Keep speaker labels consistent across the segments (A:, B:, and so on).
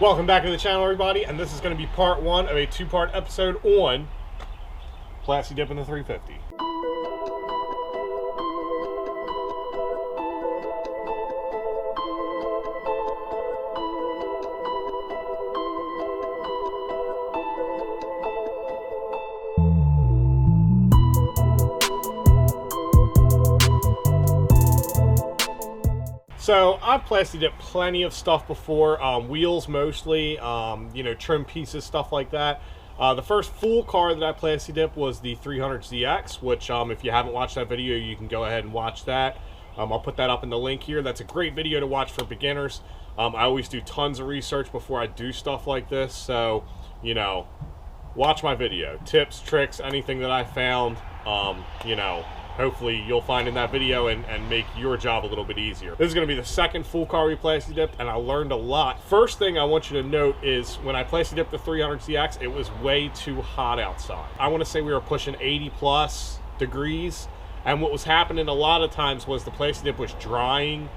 A: Welcome back to the channel, everybody, and this is going to be part one of a two-part episode on PlastiDip in the 350. So I've PlastiDipped plenty of stuff before, wheels mostly, trim pieces, stuff like that. The first full car that I PlastiDipped was the 300ZX, which if you haven't watched that video, you can go ahead and watch that. I'll put that up in the link here. That's a great video to watch for beginners. I always do tons of research before I do stuff like this, so, watch my video. Tips, tricks, anything that I found, hopefully you'll find in that video and make your job a little bit easier. This is going to be the second full car we PlastiDipped, and I learned a lot. First thing I want you to note is when I PlastiDipped the 300ZX, it was way too hot outside. I want to say we were pushing 80 plus degrees, and what was happening a lot of times was the PlastiDip was drying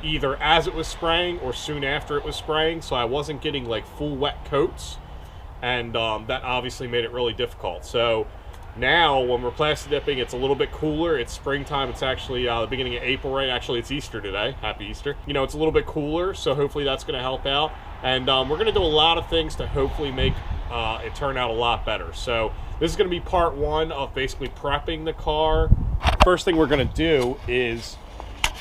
A: either as it was spraying or soon after it was spraying, so I wasn't getting like full wet coats, and that obviously made it really difficult. So now, when we're PlastiDipping, it's a little bit cooler. It's springtime. It's actually the beginning of April, right? Actually, it's Easter today. Happy Easter. It's a little bit cooler, so hopefully that's going to help out. And we're going to do a lot of things to hopefully make it turn out a lot better. So this is going to be part one of basically prepping the car. First thing we're going to do is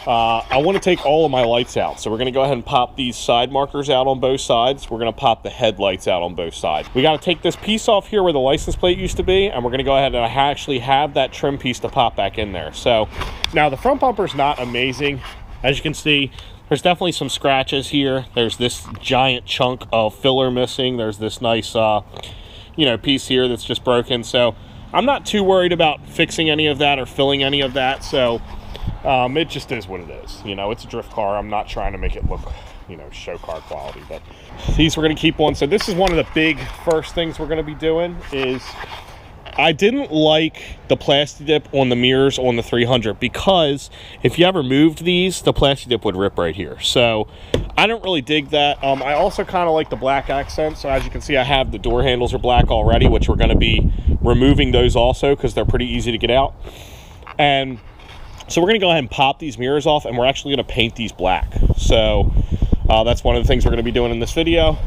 A: I want to take all of my lights out. So we're going to go ahead and pop these side markers out on both sides. We're going to pop the headlights out on both sides. We got to take this piece off here where the license plate used to be, and we're going to go ahead and actually have that trim piece to pop back in there. So now the front bumper is not amazing. As you can see, there's definitely some scratches here. There's this giant chunk of filler missing. There's this nice, piece here that's just broken. So I'm not too worried about fixing any of that or filling any of that. So it just is what it is. It's a drift car. I'm not trying to make it look, show car quality, but these we're going to keep on. So this is one of the big first things we're going to be doing is I didn't like the PlastiDip on the mirrors on the 300 because if you ever moved these, the PlastiDip would rip right here. So I don't really dig that. I also kind of like the black accent. So as you can see, I have the door handles are black already, which we're going to be removing those also because they're pretty easy to get out. And so we're going to go ahead and pop these mirrors off, and we're actually going to paint these black. So that's one of the things we're going to be doing in this video.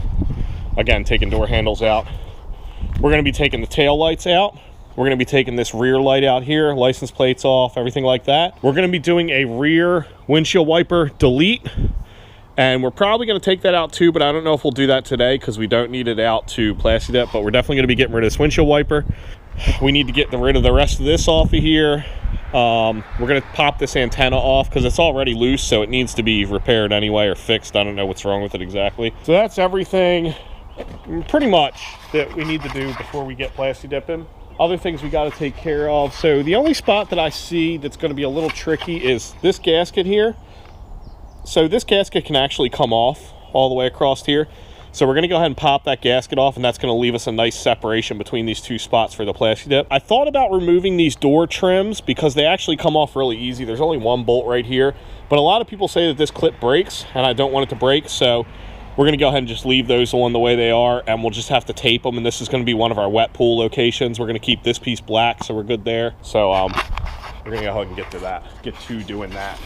A: Again, taking door handles out. We're going to be taking the tail lights out. We're going to be taking this rear light out here, license plates off, everything like that. We're going to be doing a rear windshield wiper delete, and we're probably going to take that out too, but I don't know if we'll do that today because we don't need it out to PlastiDip, but we're definitely going to be getting rid of this windshield wiper. We need to get rid of the rest of this off of here. We're going to pop this antenna off because it's already loose, so it needs to be repaired anyway or fixed. I don't know what's wrong with it exactly. So that's everything pretty much that we need to do before we get PlastiDipping. Other things we got to take care of. So the only spot that I see that's going to be a little tricky is this gasket here. So this gasket can actually come off all the way across here. So we're going to go ahead and pop that gasket off, and that's going to leave us a nice separation between these two spots for the PlastiDip. I thought about removing these door trims because they actually come off really easy. There's only one bolt right here, but a lot of people say that this clip breaks, and I don't want it to break, so we're going to go ahead and just leave those on the way they are, and we'll just have to tape them, and this is going to be one of our wet pool locations. We're going to keep this piece black, so we're good there. So we're going to go ahead and get to doing that.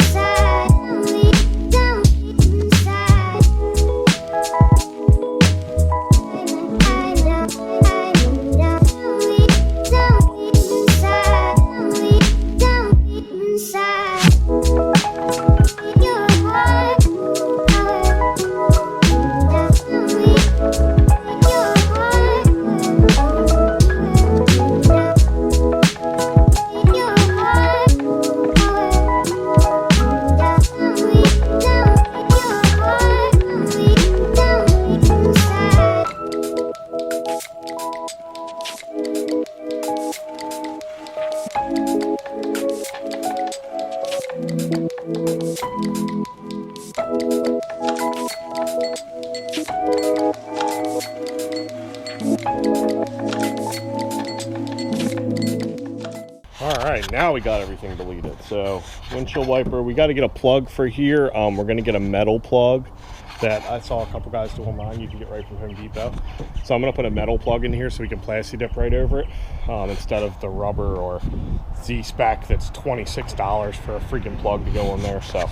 B: Inside.
A: All right, now we got everything deleted. So windshield wiper, we got to get a plug for here. We're going to get a metal plug that I saw a couple guys do online. You can get right from Home Depot. So I'm going to put a metal plug in here so we can PlastiDip right over it instead of the rubber or Z-Spec that's $26 for a freaking plug to go in there. So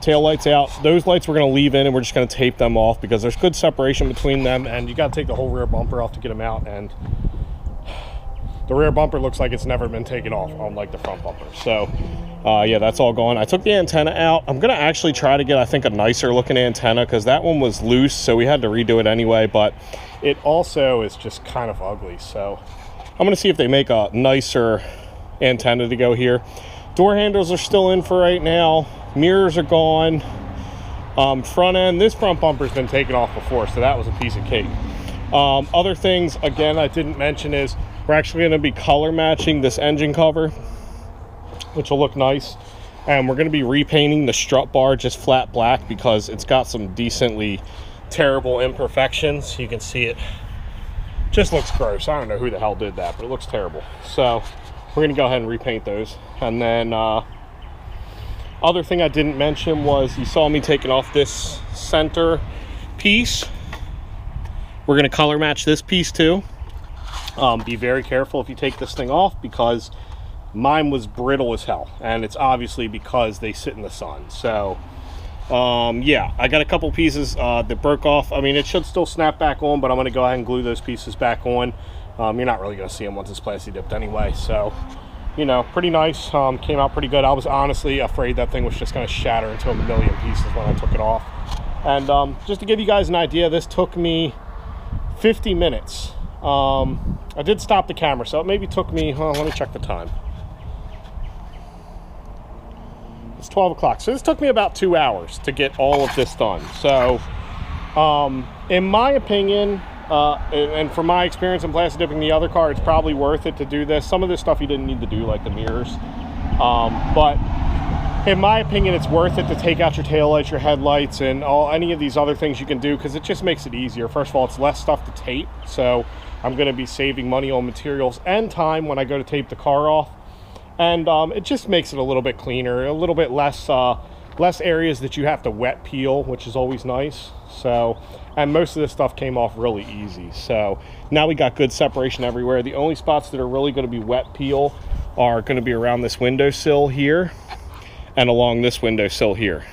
A: tail lights out. Those lights we're going to leave in, and we're just going to tape them off because there's good separation between them, and you got to take the whole rear bumper off to get them out. And the rear bumper looks like it's never been taken off, unlike the front bumper. So yeah, that's all gone. I took the antenna out. I'm gonna actually try to get, I think, a nicer looking antenna because that one was loose, so we had to redo it anyway, but it also is just kind of ugly. So I'm gonna see if they make a nicer antenna to go here. Door handles are still in for right now. Mirrors are gone. Front end, this front bumper's been taken off before, so that was a piece of cake. Other things, again, I didn't mention is we're actually going to be color matching this engine cover, which will look nice. And we're going to be repainting the strut bar just flat black because it's got some decently terrible imperfections. You can see it just looks gross. I don't know who the hell did that, but it looks terrible. So we're going to go ahead and repaint those. And then other thing I didn't mention was you saw me taking off this center piece. We're going to color match this piece too. Be very careful if you take this thing off because mine was brittle as hell, and it's obviously because they sit in the sun. So yeah, I got a couple pieces that broke off. I mean, it should still snap back on, but I'm going to go ahead and glue those pieces back on. You're not really going to see them once it's PlastiDipped anyway. So, you know, pretty nice. Came out pretty good. I was honestly afraid that thing was just going to shatter into a million pieces when I took it off. And just to give you guys an idea, this took me 50 minutes. I did stop the camera, so it maybe took me, let me check the time. It's 12 o'clock, so this took me about 2 hours to get all of this done. So, in my opinion, and from my experience in PlastiDipping the other car, it's probably worth it to do this. Some of this stuff you didn't need to do, like the mirrors. But in my opinion, it's worth it to take out your taillights, your headlights, and any of these other things you can do because it just makes it easier. First of all, it's less stuff to tape, so I'm going to be saving money on materials and time when I go to tape the car off. And it just makes it a little bit cleaner, a little bit less areas that you have to wet peel, which is always nice. So, and most of this stuff came off really easy. So now we got good separation everywhere. The only spots that are really going to be wet peel are going to be around this windowsill here and along this windowsill here.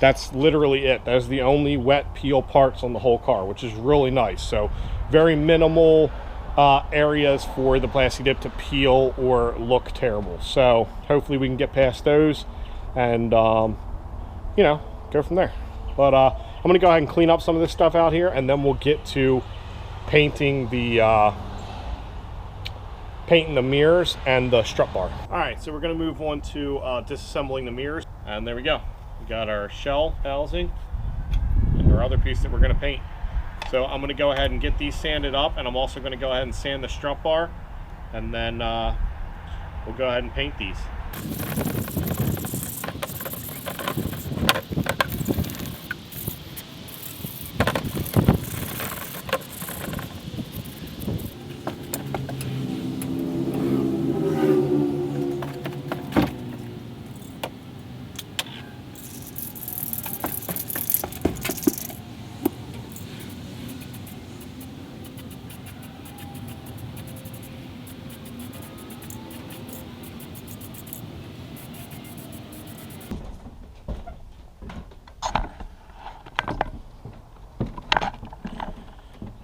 A: That's literally it. Those are the only wet peel parts on the whole car, which is really nice. So very minimal areas for the PlastiDip to peel or look terrible. So hopefully we can get past those and you know, go from there. But I'm gonna go ahead and clean up some of this stuff out here, and then we'll get to painting the mirrors and the strut bar. All right, so we're gonna move on to disassembling the mirrors, and there we go. We got our shell housing and our other piece that we're gonna paint. So I'm gonna go ahead and get these sanded up, and I'm also gonna go ahead and sand the strut bar, and then we'll go ahead and paint these.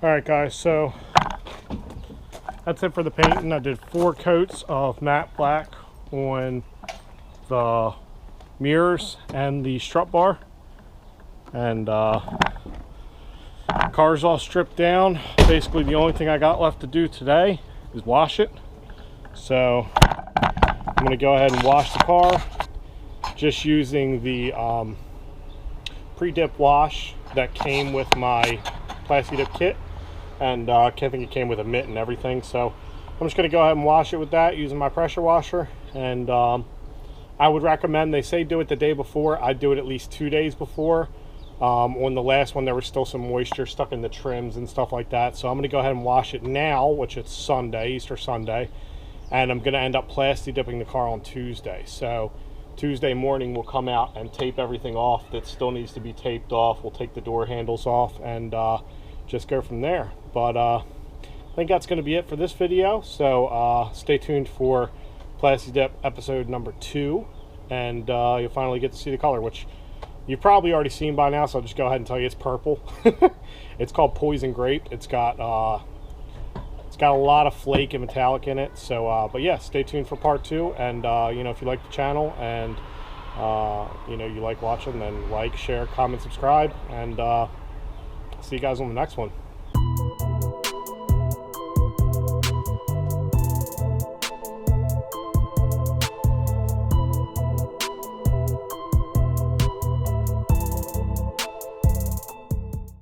A: All right, guys, so that's it for the painting. I did 4 coats of matte black on the mirrors and the strut bar, and car's all stripped down. Basically the only thing I got left to do today is wash it. So I'm going to go ahead and wash the car just using the pre-dip wash that came with my PlastiDip kit. And I think it came with a mitt and everything. So I'm just going to go ahead and wash it with that using my pressure washer. And I would recommend, they say do it the day before. I do it at least 2 days before. On the last one, there was still some moisture stuck in the trims and stuff like that. So I'm going to go ahead and wash it now, which it's Sunday, Easter Sunday. And I'm going to end up PlastiDipping the car on Tuesday. So Tuesday morning, we'll come out and tape everything off that still needs to be taped off. We'll take the door handles off and just go from there. But I think that's going to be it for this video. So stay tuned for PlastiDip episode number 2. And you'll finally get to see the color, which you've probably already seen by now, so I'll just go ahead and tell you it's purple. It's called Poison Grape. It's got a lot of flake and metallic in it. So, but yeah, stay tuned for part 2. And you know, if you like the channel and you know, you like watching, then like, share, comment, subscribe, and see you guys on the next one.